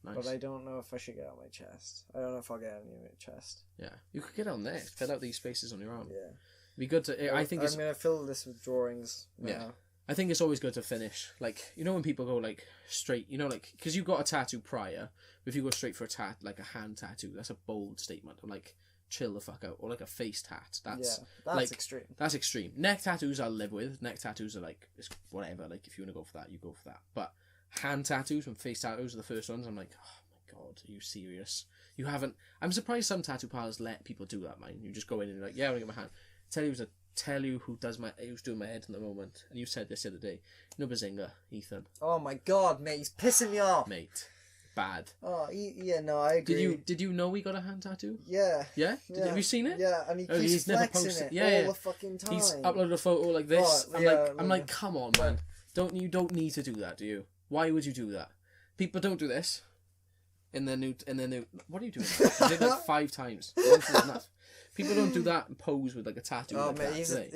Nice. But I don't know if I should get it on my chest. I don't know if I'll get any on my chest. Yeah, you could get it on there. Fill out these spaces on your arm. Yeah. It'd be good to... I think I'm it's... gonna fill this with drawings now. Yeah. I think it's always good to finish. Like, when people go, like, straight... like... Because you got a tattoo prior. But if you go straight for a like a hand tattoo, that's a bold statement. Or, like, chill the fuck out. Or, like, a face tat. That's like, extreme. That's extreme. Neck tattoos I'll live with. Neck tattoos are, like, it's whatever. Like, if you want to go for that, you go for that. But hand tattoos and face tattoos are the first ones. I'm like, oh, my God, are you serious? You haven't... I'm surprised some tattoo parlors let people do that, man. You just go in and you're like, yeah, I want to get my hand... Tell you who's doing my head in the moment, and you said this the other day. Bazinga, Ethan. Oh my God, mate, he's pissing me off. Mate, bad. Oh, yeah, no, I agree. Did you know he got a hand tattoo? Yeah. Yeah? Have you seen it? Yeah, and Oh, he's never flexing posted. it Yeah, all the fucking time. He's uploaded a photo like this. Oh, I'm like, come on, man. You don't need to do that, do you? Why would you do that? People don't do this. In their new. What are you doing? I did that 5 times. Once is enough. People don't do that and pose with like a tattoo. Oh, like mate, that,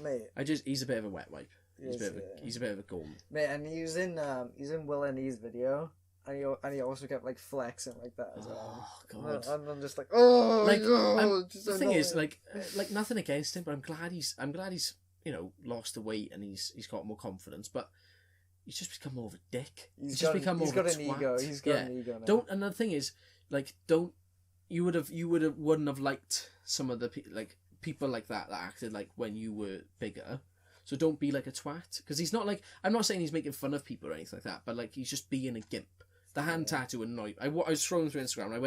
mate. He's a bit of a wet wipe. He's a bit of a golem. Mate, and he's in Will and E's video, and he also kept like flexing like that as well. Oh God! And I'm just like, oh, like God, the thing is, like nothing against him, but I'm glad he's lost the weight and he's got more confidence, but he's just become more of a dick. He's got an ego. He's got an ego now. Another thing is, like, you wouldn't have liked some of the people like that acted like when you were bigger. So don't be like a twat. Because he's not like... I'm not saying he's making fun of people or anything like that, but like he's just being a gimp. The hand tattoo annoyed... I was scrolling through Instagram and I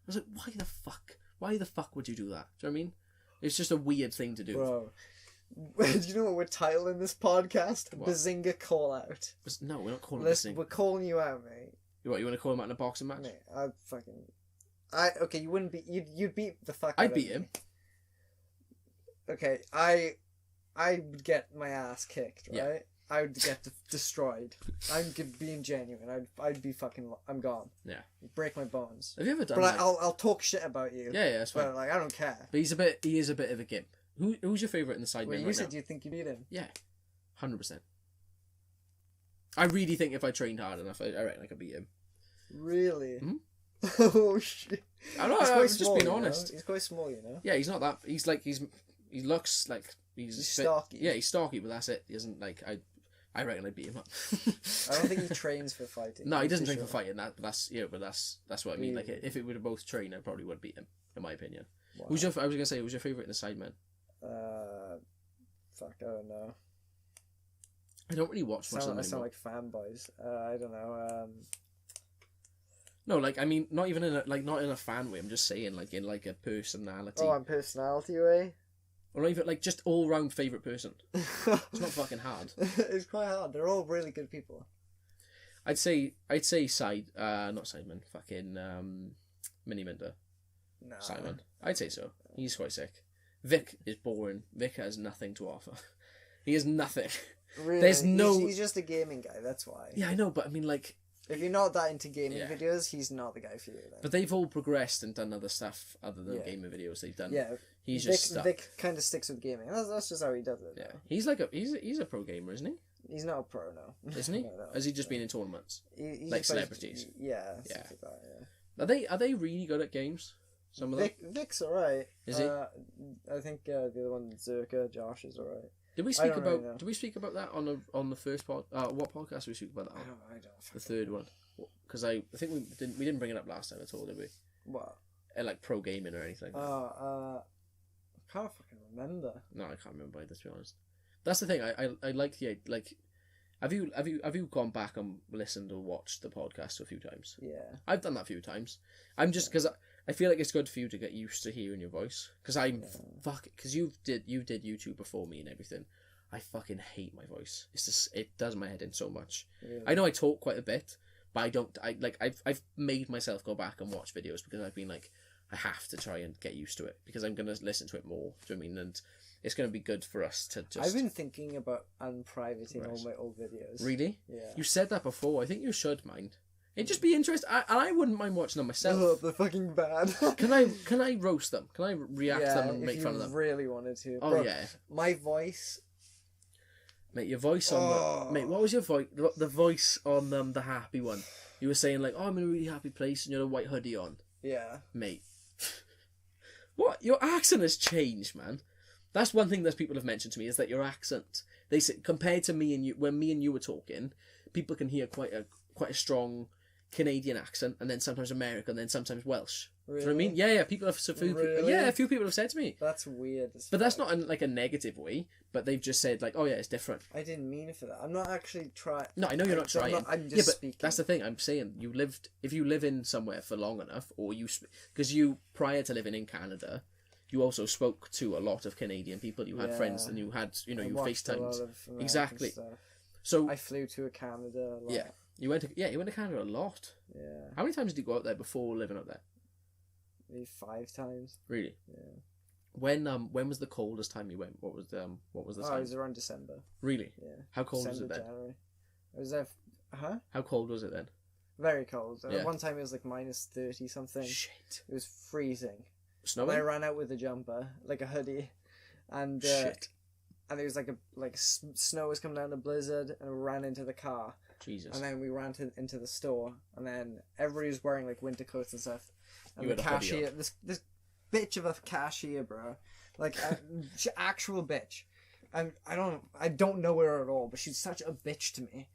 was like, why the fuck? Why the fuck would you do that? Do you know what I mean? It's just a weird thing to do. Bro. Do you know what we're titling this podcast? What? Bazinga Call Out. No, we're not calling it Bazinga. We're calling you out, mate. You want to call him out in a boxing match? Mate, okay, you wouldn't beat... You'd beat the fuck out I'd of beat me. him. Okay, I would get my ass kicked, right? Yeah. I would get destroyed. I'm being genuine. I'd be fucking... I'm gone. Yeah. Break my bones. Have you ever done But like... I'll talk shit about you. Yeah, that's fine. But, like, I don't care. But he is a bit of a gimp. Who's your favourite in the Sidemen Wait, you right said now? you think you beat him? Yeah. 100%. I really think if I trained hard enough, I reckon I could beat him. Really? Mhm. Oh, shit. I know, He's I'm quite just small, being you know? honest. He's quite small, you know? Yeah, he's not that... He looks like... He's stocky. Yeah, he's stocky, but that's it. He isn't like... I reckon I'd beat him up. I don't think he trains for fighting. No, he I'm doesn't pretty train for sure. fighting. That's what I mean. Like, if it were both train, I probably would beat him, in my opinion. Wow. I was gonna say, who's your favourite in the Sidemen? Fuck, I don't know. I don't really watch much of them I sound anymore. like fanboys. I don't know. No, like, I mean, not even in not in a fan way. I'm just saying, like, in like a personality. Oh, I'm personality way? Or not even, like, just all round favourite person. It's not fucking hard. It's quite hard. They're all really good people. I'd say not Sidemen, fucking Mini Minter. No. Simon. I'd say so. He's quite sick. Vic is boring. Vic has nothing to offer. He has nothing. Really? There's no... He's just a gaming guy, that's why. Yeah, I know, but I mean, like... If you're not that into gaming Yeah. videos, he's not the guy for you then. But they've all progressed and done other stuff other than Yeah. gaming videos. They've done... Yeah, He's Vic, just stuck. Vic kind of sticks with gaming. That's just how he does it. Yeah. Though. He's like he's a pro gamer, isn't he? He's not a pro, no. Isn't he? No, Has he just been in tournaments? He like just plays- celebrities? Yeah. Yeah. Stuff like that, yeah. Are they really good at games? Some of them? Vic's alright. Is he? I think the other one, Zerka, Josh, is alright. Did we I speak don't about really know. Did we speak about that on the first pod? What podcast did we speak about that on? I don't. The third one. Because I think we didn't bring it up last time at all, did we? What? Like pro gaming or anything. I can't fucking remember. No, I can't remember either, to be honest. That's the thing. I like the like. Have you gone back and listened or watched the podcast a few times? Yeah. I've done that a few times. I'm just because I feel like it's good for you to get used to hearing your voice. Because because you did YouTube before me and everything. I fucking hate my voice. It's just it does my head in so much. Really? I know I talk quite a bit, but I've made myself go back and watch videos because I've been like I have to try and get used to it because I'm gonna listen to it more. Do you know what I mean? And it's gonna be good for us to just. I've been thinking about unprivating Right. all my old videos. Really? Yeah. You said that before. I think you should mind. It'd just be interesting. I wouldn't mind watching them myself. Oh, they're fucking bad. Can I roast them? Can I react to them and make fun of them? If you really wanted to. Oh Bro, yeah, my voice. mate. Your voice on Oh. mate. What was your voice? The voice on the happy one. You were saying like, "Oh, I'm in a really happy place," and you had a white hoodie on, Yeah. mate. What? Your accent has changed, man. That's one thing that people have mentioned to me is that your accent. They say compared to me and you, when me and you were talking, people can hear quite a strong Canadian accent, and then sometimes American, and then sometimes Welsh. Really? Do you know what I mean? Yeah, yeah. People have Really? a few people have said to me, That's weird. but that's not in like a negative way. But they've just said like, oh yeah, it's different. I didn't mean it for that. I'm not actually trying. No, I know you're not trying. I'm just yeah, but speaking. that's the thing. I'm saying if you live in somewhere for long enough, or because you prior to living in Canada, you also spoke to a lot of Canadian people. You had Yeah. friends, and you had I you watched a lot FaceTimed. of American Exactly. stuff. So I flew to Canada a lot. yeah, you went to Canada a lot. Yeah. How many times did you go out there before living up there? Maybe 5 times. Really? Yeah. When was the coldest time you went? What was the It time? was around December. Really? Yeah. How cold was December, it then? January. I was there. Huh? How cold was it then? Very cold. Yeah. One time it was like minus 30 something. Shit. It was freezing. And I Snowing? ran out with a jumper, like a hoodie, and Shit. and there was snow was coming down, a blizzard, and we ran into the car, Jesus. and then we ran into the store, and then everybody was wearing like winter coats and stuff, and You the had a hoodie cashier, this bitch of a cashier, bro, like actual bitch, and I don't know her at all, but she's such a bitch to me.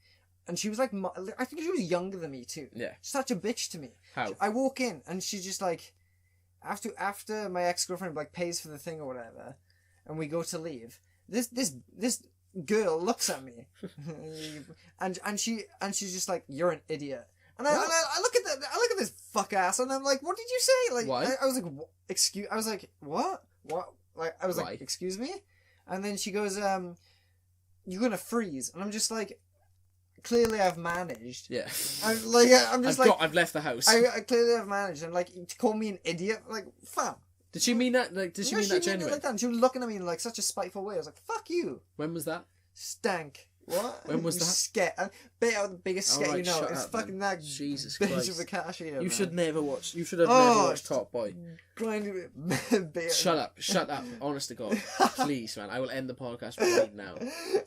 And she was like, I think she was younger than me too. Yeah. Such a bitch to me. How? I walk in and she's just like, after my ex-girlfriend like pays for the thing or whatever, and we go to leave. This girl looks at me, and she's just like, "You're an idiot." And I look at that. I look at this fuck ass, and I'm like, "What did you say?" Like, Why? I was like, "Excuse." I was like, "What? What?" Like, I was Why? like, "Excuse me," and then she goes, "You're gonna freeze," and I'm just like, clearly I've managed. Yeah. I've left the house. I clearly have managed, and like, to call me an idiot, like, fam. Did she mean that? Like, did she mean that genuinely? Like that. And she was looking at me in like such a spiteful way. I was like, "Fuck you." When was that? Stank. What? When was that? Sket. I bet out the biggest sket Alright, you know. shut It's up, fucking man. that Jesus bitch Christ. of a cashier. You should man. never watch. You should have never watched Top Boy. Grinding it. Shut up. Honest to God. Please, man. I will end the podcast right now.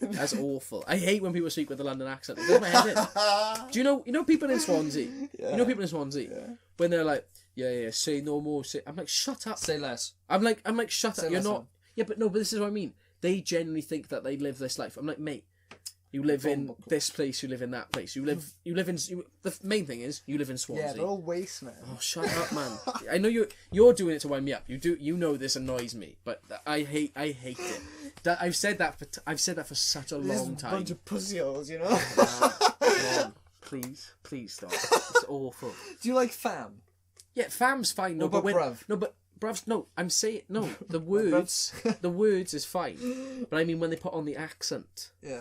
That's awful. I hate when people speak with a London accent. It does my head in. Do you know people in Swansea? Yeah. You know people in Swansea? Yeah. When they're like, yeah, say no more. I'm like, shut up. Say less. I'm like, shut Say up. You're less, not. man. Yeah, but this is what I mean. They genuinely think that they live this life. I'm like, mate, you live in this place, you live in that place. You live in. The main thing is you live in Swansea. Yeah, they're all waste, man. Oh, shut up, man! I know you're doing it to wind me up. You know this annoys me, but I hate it. I've said that for such a long time. Bunch of pussy holes, you know. Come on, please stop. It's awful. Do you like fam? Yeah, fam's fine. No, What but about bruv? no, but bruvs. No, I'm saying no. The words, the words is fine. But I mean when they put on the accent. Yeah.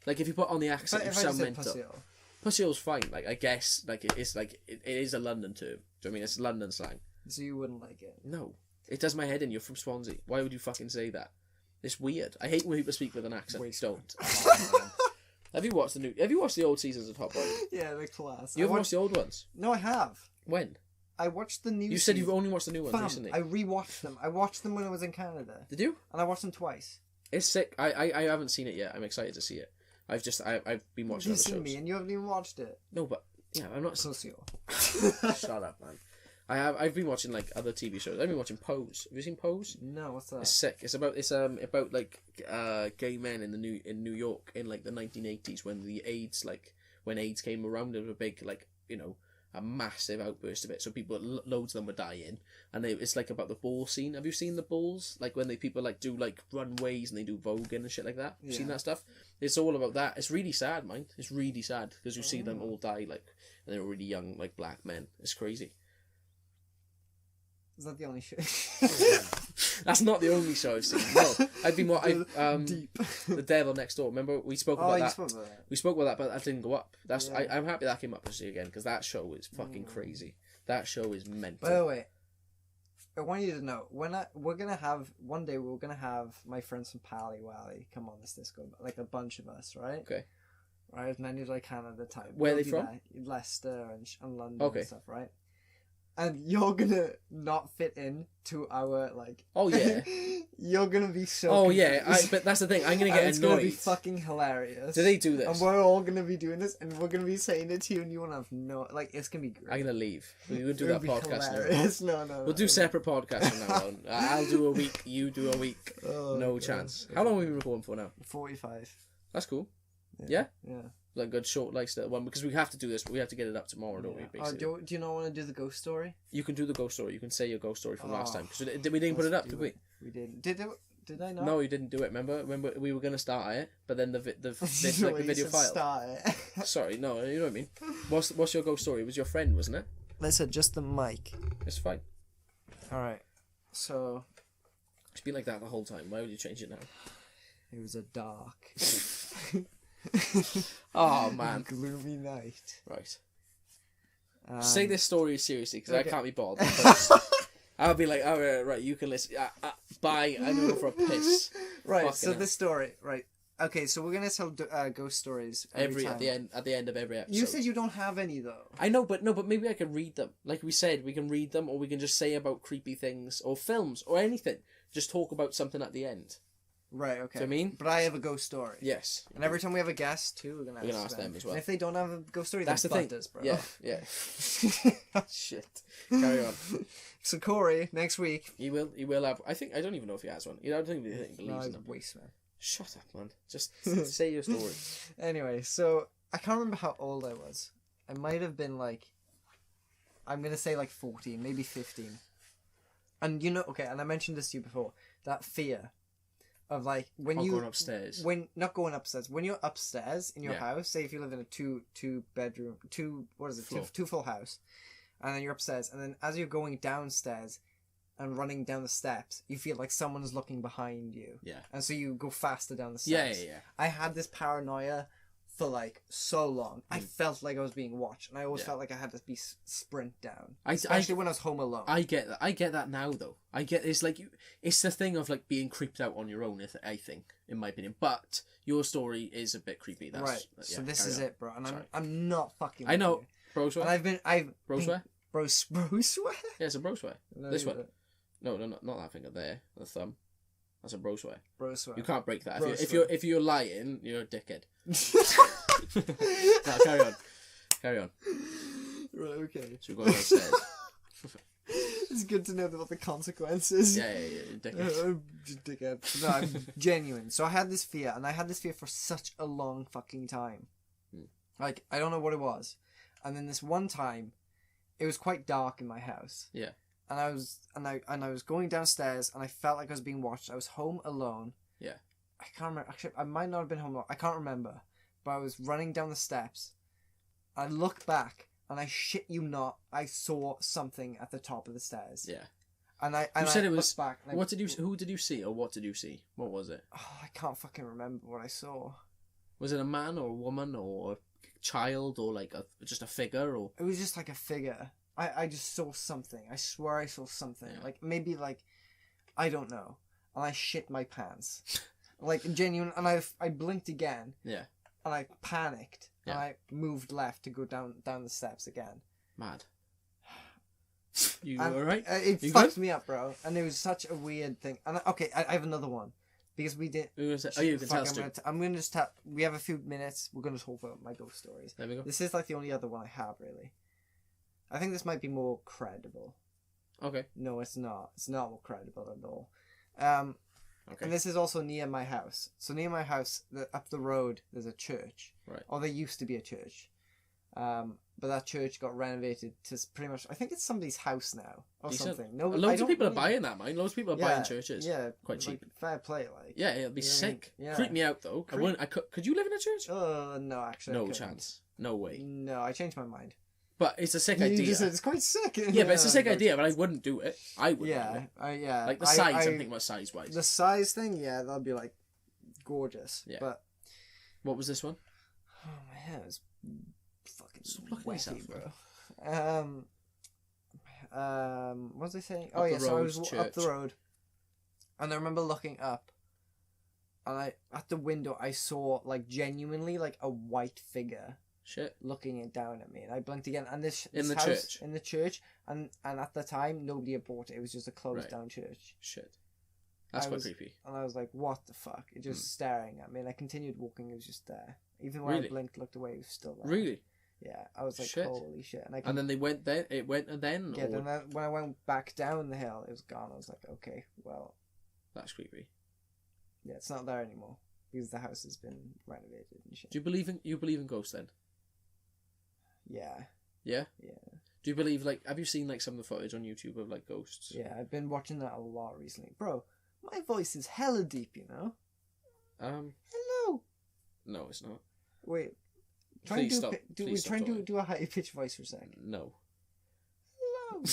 Like if you put on the accent, you If I sound just say mental. pussy hole. Pussy hole's fine. Like I guess, like it is a London term. Do you know what I mean? It's London slang. So you wouldn't like it? No, it does my head in. You're from Swansea. Why would you fucking say that? It's weird. I hate when people speak with an accent. Waste. Don't. Have you watched the old seasons of Top Boy? Yeah, they're class. You haven't watched the old ones? No, I have. When? I watched the new. You said season. you've only watched the new ones Fam, recently. I rewatched them. I watched them when I was in Canada, Did you? and I watched them twice. It's sick. I haven't seen it yet. I'm excited to see it. I've been watching You've other seen shows. me, and you haven't even watched it. No, but yeah, I'm not. Socio. Shut up, man. I've been watching like other TV shows. I've been watching Pose. Have you seen Pose? No, what's that? It's sick. It's about like gay men in New York in like the 1980s when when AIDS came around. There was a big a massive outburst of it. So people, loads of them were dying, and it's like about the ball scene. Have you seen the balls? Like when people like do like runways and they do voguing and shit like that. Have you seen that stuff? It's all about that. It's really sad, man. It's really sad because you see them all die like, and they were really young, like black men. It's crazy. Is that the only show? That's not the only show I've seen. No, I've been Deep. The Devil Next Door. Remember we spoke about that. Spoke about that. We spoke about that, but that didn't go up. That's Yeah. I'm happy that came up this year again because that show is fucking crazy. That show is mental. By the way, I want you to know one day we're gonna have my friends from Pally Wally come on this Discord, like a bunch of us, right? Okay. Right, as many as I can at the time. Where are We'll they be from? there, Leicester and London Okay. and stuff, right? And you're gonna not fit in to our like. Oh yeah. You're gonna be so. Oh confused. yeah. But that's the thing. I'm gonna And get it's annoyed. gonna be fucking hilarious. Do they do this? And we're all gonna be doing this, and we're gonna be saying it to you, and you wanna have no like. It's gonna be great. I'm gonna leave. We'll do It'll that be podcast now. hilarious. No. We'll do separate podcasts from now on. I'll do a week. You do a week. Oh, No God. chance. How long have we been recording for now? 45. That's cool. Yeah. Like a good short little one because we have to do this. We have to get it up tomorrow, don't we? Yeah. Basically. Do you not want to do the ghost story? You can do the ghost story. You can say your ghost story from last Oh, time because we didn't put it up, did we? We didn't. Did I not? No, you didn't do it. Remember we were gonna start it, but then the You like the video file. Start it. Sorry, no, you know what I mean. What's your ghost story? It was your friend, wasn't it? Listen, just the mic. It's fine. All right. So It's been like that the whole time. Why would you change it now? it was a dark, Oh man. gloomy night. Right. Um, Say this story seriously because I okay. can't be bothered. I'll be like, oh right, you can listen. Bye. I'm going for a piss. Right. Fucking So hell. this story. Right. Okay. So we're gonna tell ghost stories every time. at the end of every episode. You said you don't have any though. I know, but maybe I can read them. Like we said, we can read them, or we can just say about creepy things, or films, or anything. Just talk about something at the end. Right. Okay. Do you know what I mean? But I have a ghost story. Yes. And every time we have a guest too, we're gonna ask them as well. And if they don't have a ghost story, That's then the thing. fuck us, bro. Yeah. Shit. Carry on. So Corey, next week. He will have. I don't even know if he has one. I don't think he No, believes in he's a them. waste man. Shut up, man. Just say your story. Anyway, so I can't remember how old I was. I might have been like, I'm gonna say like 14, maybe 15. And you know, okay, and I mentioned this to you before. That fear of like when going upstairs. When not going upstairs. When you're upstairs in your house, say if you live in a two full house, and then you're upstairs, and then as you're going downstairs and running down the steps, you feel like someone's looking behind you. Yeah. And so you go faster down the steps. Yeah. I had this paranoia for like so long. I felt like I was being watched, and I always felt like I had to be sprint down. Especially when I was home alone. I get that. I get that now though. It's like it's the thing of like being creeped out on your own. I think, in my opinion. But your story is a bit creepy. That's, right. So this is it, bro. And I'm not fucking. I know. You. Bro swear. And I've bro swear. Bro swear. Yeah, it's a bro swear. No, this one. No, not that finger there. The thumb. That's a bro swear. Bro swear. You can't break that. If you're lying, you're a dickhead. No, carry on. Right, okay. So we're going downstairs. It's good to know about the consequences. Yeah, dickhead. Dickhead. No, I'm genuine. So I had this fear, and I had this fear for such a long fucking time. Like, I don't know what it was. And then this one time, it was quite dark in my house. Yeah. And I was going downstairs, and I felt like I was being watched. I was home alone. Yeah. I can't remember. Actually, I might not have been home alone. I can't remember. But I was running down the steps. I looked back, and I shit you not, I saw something at the top of the stairs. Yeah. And I said it was looked back. And who did you see, or what did you see? What was it? Oh, I can't fucking remember what I saw. Was it a man or a woman or a child or like just a figure or? It was just like a figure. I just saw something. I swear I saw something. Yeah. Like maybe like I don't know. And I shit my pants. Like genuine. And I blinked again. Yeah. And I panicked. Yeah. And I moved left to go down the steps again. Mad. You alright? It fucked me up, bro. And it was such a weird thing. And okay, I have another one. Because we did. You can tell us too. I'm gonna just tap. We have a few minutes. We're gonna talk about my ghost stories. There we go. This is like the only other one I have, really. I think this might be more credible. Okay. No, it's not. It's not more credible at all. Okay. And this is also near my house. So near my house, up the road, there's a church. Right. Or there used to be a church. But that church got renovated to pretty much. I think it's somebody's house now or something. No, loads of people are buying that, man. Loads of people are buying churches. Yeah, quite cheap. Like, fair play, like. Yeah, it'd be sick. Yeah. Creep me out though. I wouldn't. Could you live in a church? No, actually. No chance. No way. No, I changed my mind. But it's a sick You idea. just said it's quite sick. Yeah, but it's a sick idea. But I wouldn't do it. I wouldn't. Yeah, do it. yeah. Like the size. I'm thinking about size wise. The size thing, yeah, that'd be like gorgeous. Yeah. But what was this one? oh my hair is fucking Stop wetty, bro. What was I saying? Oh yeah, so I was up the road, and I remember looking up, and at the window I saw like genuinely like a white figure. Shit. Looking it down at me, and I blinked again. And this in the house, church. In the church, and at the time nobody had bought it. It was just a closed down church. Shit. That's quite creepy. And I was like, "What the fuck?" It just staring at me, and I continued walking. It was just there. Even when I blinked, looked away, it was still there. Really? Yeah, I was like, shit. "Holy shit!" And then they went then. It went and then. Yeah, then when I went back down the hill, it was gone. I was like, "Okay, well." That's creepy. Yeah, it's not there anymore because the house has been renovated and shit. Do you believe in ghosts then? Yeah. Yeah? Yeah. Do you believe, like, have you seen, like, some of the footage on YouTube of, like, ghosts? Yeah, I've been watching that a lot recently. Bro, my voice is hella deep, you know? Hello! No, it's not. Wait. Please stop. Try and do a high pitched voice for a second. No. Hello!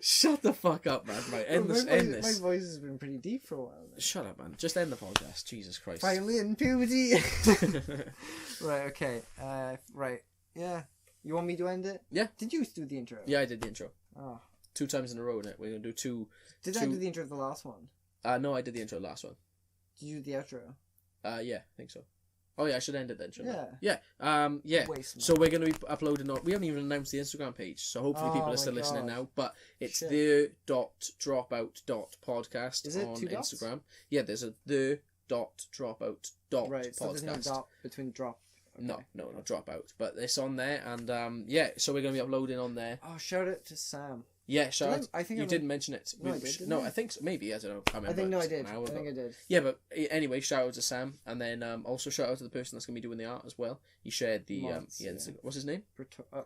Shut the fuck up, man. Right, end this. My voice has been pretty deep for a while now. Shut up, man. Just end the podcast. Jesus Christ. Finally in puberty! Right, okay. Right. Yeah. You want me to end it? Yeah. Did you do the intro? Yeah, I did the intro. Oh. 2 times in a row, innit? We're going to do 2... Did I do the intro of the last one? No, I did the intro of the last one. Did you do the outro? Yeah, I think so. Oh yeah, I should end it then, shouldn't Yeah. I? Yeah. So we're going to be uploading on... We haven't even announced the Instagram page, so hopefully people are still listening now. But it's the.dropout.podcast on Instagram. Dots? Yeah, there's a the.dropout.podcast. Right, so there's no dot between drop. Okay. No, not dropout. But it's on there, and so we're going to be uploading on there. Oh, shout out to Sam. Yeah, shout out. I think you didn't mention it. No, I did, no, I think so. Maybe, I don't know. I think I did. I think I did. Yeah, but anyway, shout out to Sam, and then also shout out to the person that's going to be doing the art as well. He shared the What's his name?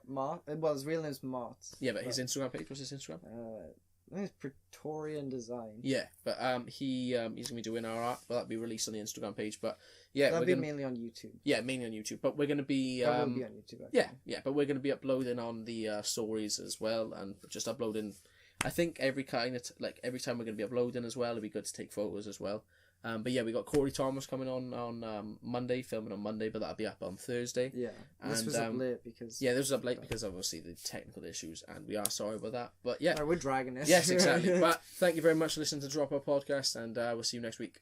Mart. Well, his real name's Mart. Yeah, but his Instagram page. What's his Instagram? I think it's Praetorian Design. Yeah, but he's gonna be doing our art, but that'll be released on the Instagram page. But yeah, That'll be mainly on YouTube. Yeah, mainly on YouTube. But we're gonna be That will be on YouTube. Actually. yeah, but we're gonna be uploading on the stories as well, and just uploading. I think every time we're gonna be uploading as well, it'd be good to take photos as well. But yeah, we got Corey Thomas coming on Monday, filming on Monday, but that'll be up on Thursday. Yeah, this was up late because... Yeah, this was up late because obviously the technical issues, and we are sorry about that. But yeah. We're dragging this. Yes, exactly. But thank you very much for listening to Dropout Podcast, and we'll see you next week.